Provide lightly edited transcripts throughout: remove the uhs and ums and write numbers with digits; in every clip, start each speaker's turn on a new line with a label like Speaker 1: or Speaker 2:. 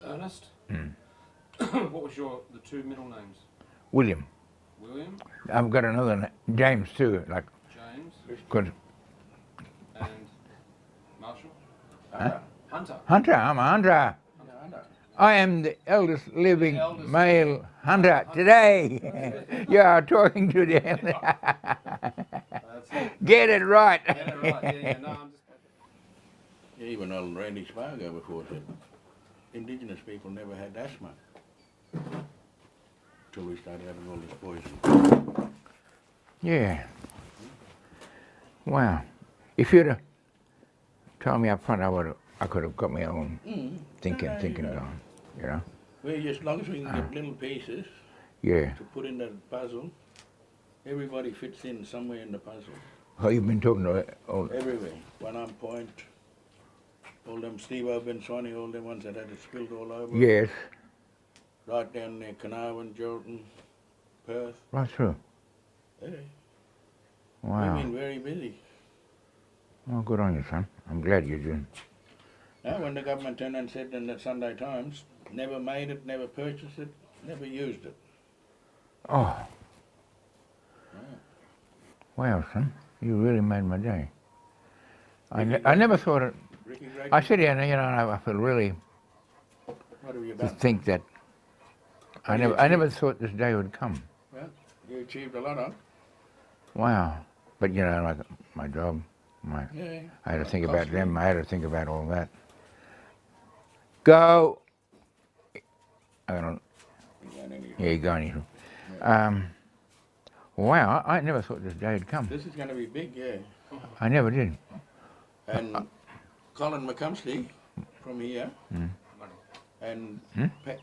Speaker 1: Ernest?
Speaker 2: Mm.
Speaker 1: What was the two middle names?
Speaker 2: William.
Speaker 1: William,
Speaker 2: I've got another James too, like,
Speaker 1: James,
Speaker 2: cause
Speaker 1: and Marshall?
Speaker 3: Hunter.
Speaker 2: Hunter, I'm a hunter.
Speaker 3: Yeah, Hunter.
Speaker 2: I am the eldest living
Speaker 1: eldest
Speaker 2: male hunter today. You are talking to the
Speaker 1: That's it.
Speaker 2: Get it right.
Speaker 1: Get it right. Yeah, no, I'm just.
Speaker 3: Yeah, even old Randy Spargo before said Indigenous people never had asthma till we started having all this poison.
Speaker 2: Yeah. Wow. If you'd have told me up front, I could have got my own thinking going. You know.
Speaker 3: Well, just as long as we can get little pieces
Speaker 2: Yeah.
Speaker 3: to put in the puzzle, everybody fits in somewhere in the puzzle.
Speaker 2: Oh, you've been talking to all.
Speaker 3: Everywhere. One Arm Point, all them Steve Swanee, all them ones that had it spilled all over.
Speaker 2: Yes.
Speaker 3: Right down there, Carnarvon, Jordan, Perth.
Speaker 2: Right through.
Speaker 3: Hey,
Speaker 2: Wow.
Speaker 3: we've been very busy.
Speaker 2: Well, good on you, son. I'm glad you're doing.
Speaker 3: Now, when the government turned and said in the Sunday Times, never made it, never purchased it, never used it.
Speaker 2: Oh.
Speaker 3: Yeah.
Speaker 2: Wow, son. You really made my day. I never thought it.
Speaker 3: Ricky Gregg,
Speaker 2: I sit here and, you know, I feel really
Speaker 3: what have you
Speaker 2: to
Speaker 3: done?
Speaker 2: think that I
Speaker 3: What have you
Speaker 2: never
Speaker 3: achieved?
Speaker 2: thought this day would come.
Speaker 3: Well, you achieved a lot of.
Speaker 2: Wow. But, you know, like my job,
Speaker 3: Yeah.
Speaker 2: I had to think about
Speaker 3: Costly.
Speaker 2: them. I had to think about all that. Go. I don't. Yeah, you're going. Wow. I never thought this day would come.
Speaker 3: This is going to be big, yeah.
Speaker 2: I never did.
Speaker 3: And Colin McCumsty from here and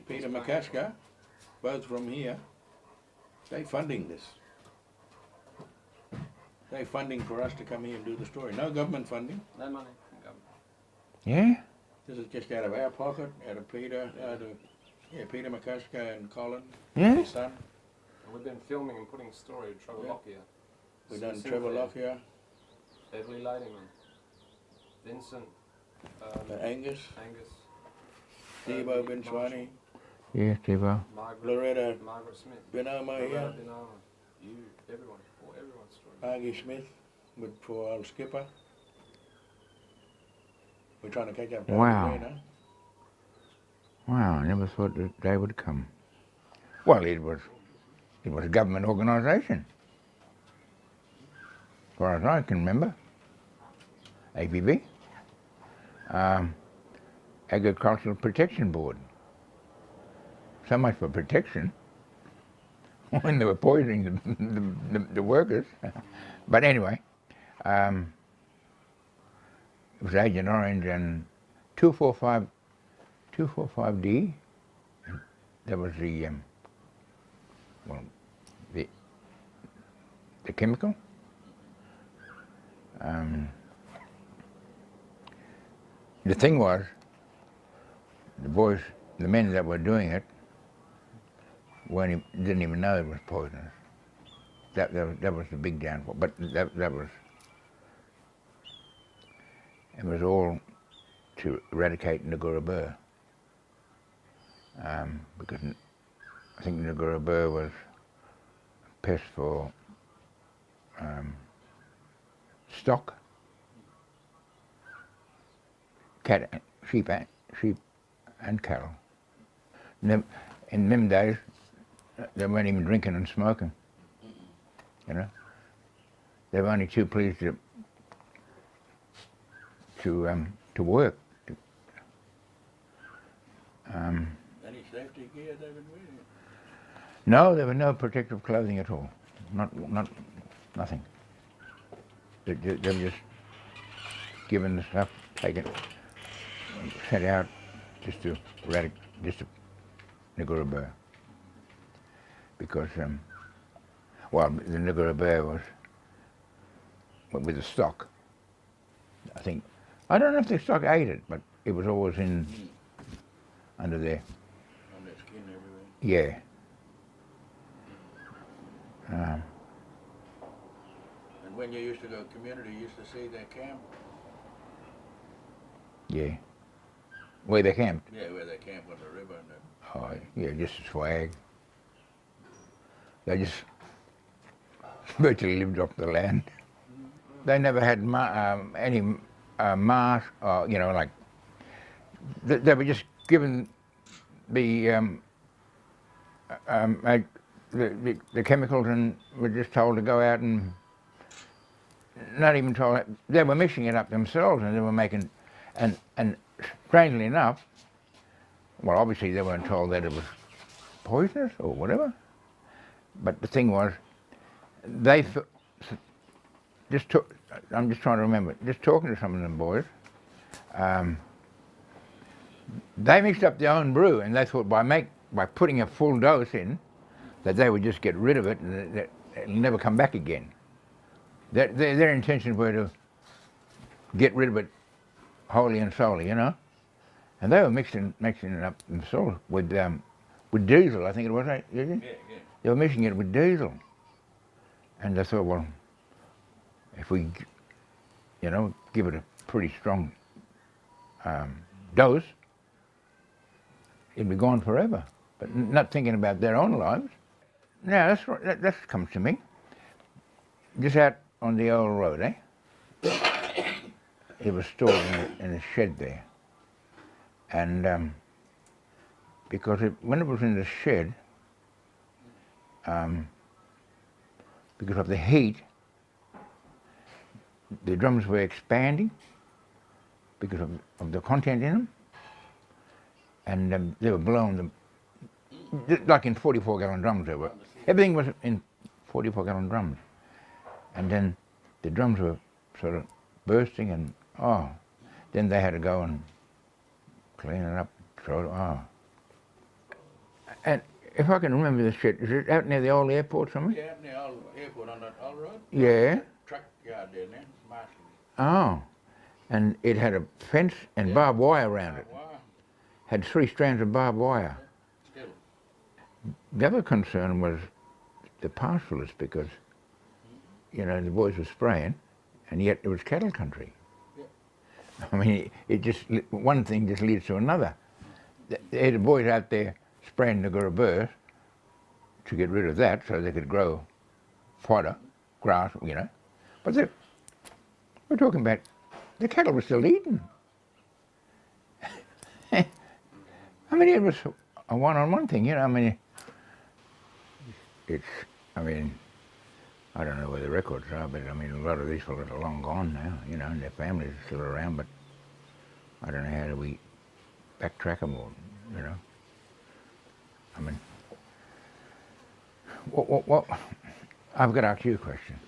Speaker 3: Peter McCasker, both from here, they funding this. They funding for us to come here and do the story. No government funding.
Speaker 1: No money from government.
Speaker 2: Yeah.
Speaker 3: This is just out of our pocket, out of Peter, Peter McCasker and Colin,
Speaker 2: Yeah.
Speaker 3: his son.
Speaker 1: And we've been filming and putting story of Trevor Lockyer.
Speaker 3: We've done Trevor Lockyer,
Speaker 1: Beverly Ladyman, Vincent,
Speaker 3: Angus,
Speaker 1: Angus,
Speaker 3: Steve Swanee,
Speaker 2: Yeah, Steve-O.
Speaker 1: Margaret Smith,
Speaker 3: Benoma here,
Speaker 1: Loretta Benoma, you, everyone, everyone's story.
Speaker 3: Margie Smith for old Skipper. We're trying to catch up to
Speaker 2: Wow.
Speaker 3: Argentina.
Speaker 2: Wow, I never thought this day would come. Well, it was a government organisation, as far as I can remember. APB, Agricultural Protection Board. So much for protection when they were poisoning the workers. But anyway, it was Agent Orange and 245D. That was the the chemical. The thing was, the men that were doing it, didn't even know it was poisonous. That was the big downfall. But it was all to eradicate Ngurra burr. Because I think Ngurra burr was a pest for stock, sheep and cattle. In them days, they weren't even drinking and smoking. You know, they were only too pleased to work.
Speaker 3: Any safety gear they've been wearing?
Speaker 2: No, there was no protective clothing at all. Nothing. They were just given the stuff, taken, sent out just to Ngurra burr. Because, the Ngurra burr was with the stock. I don't know if the stock ate it, but it was always under there.
Speaker 3: On their skin everywhere.
Speaker 2: Yeah.
Speaker 3: And when you used to go community, you used to see their camp.
Speaker 2: Yeah. where they camped.
Speaker 3: Yeah, where they camp on the river and that.
Speaker 2: Oh, yeah, just a swag. They just virtually lived off the land. They never had any mask, or, you know, like, they were just given the, the chemicals and were just told to go out and, not even told, they were mixing it up themselves and they were making, and strangely enough, well, obviously they weren't told that it was poisonous or whatever, but the thing was, they just took, I'm just trying to remember, just talking to some of them boys, they mixed up their own brew and they thought by putting a full dose in, that they would just get rid of it and that it'll never come back again. Their intentions were to get rid of it wholly and solely, you know. And they were mixing it up themselves with diesel, I think it was, right?
Speaker 3: Yeah, yeah.
Speaker 2: They were mixing it with diesel. And they thought, well, if we, you know, give it a pretty strong dose, it'd be gone forever. But not thinking about their own lives. Now, that comes to me. Just out on the old road, eh? It was stored in a shed there. And because when it was in the shed, because of the heat, the drums were expanding because of the content in them, and they were blowing them, like in 44-gallon drums they were. Everything was in 44-gallon drums. And then the drums were sort of bursting and, then they had to go and clean it up, throw it, And if I can remember the shed, is it out near the old airport somewhere?
Speaker 3: Yeah, out near the old airport on that old road.
Speaker 2: Yeah.
Speaker 3: Truck yard there now, Marshall.
Speaker 2: Oh. And it had a fence and barbed wire around it.
Speaker 3: Wow.
Speaker 2: Had 3 strands of barbed wire.
Speaker 3: Still.
Speaker 2: The other concern was the pastoralists because, you know, the boys were spraying and yet it was cattle country. Yeah. I mean, it just, one thing just leads to another. They had the boys out there spraying the burrs to get rid of that so they could grow fodder, grass, you know. But we're talking about the cattle were still eating. I mean, it was a one-on-one thing, you know. I mean, I don't know where the records are, but I mean, a lot of these fellas are long gone now, you know, and their families are still around, but I don't know how do we backtrack them all, you know. I mean, what I've got to ask you a question.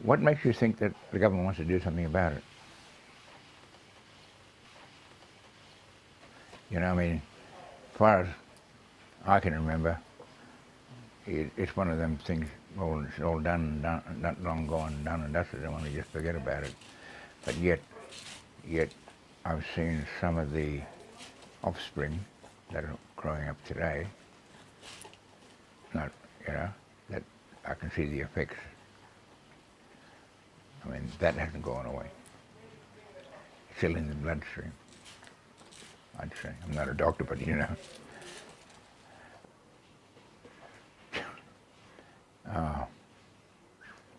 Speaker 2: What makes you think that the government wants to do something about it? You know, I mean, as far as I can remember, it's one of them things, well, it's all done, not long gone, done and dusted, I want to just forget about it. But yet I've seen some of the offspring that are growing up today, not, you know, that I can see the effects. I mean, that hasn't gone away. It's still in the bloodstream, I'd say. I'm not a doctor, but you know.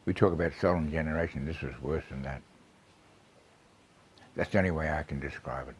Speaker 2: We talk about stolen generation, this was worse than that. That's the only way I can describe it.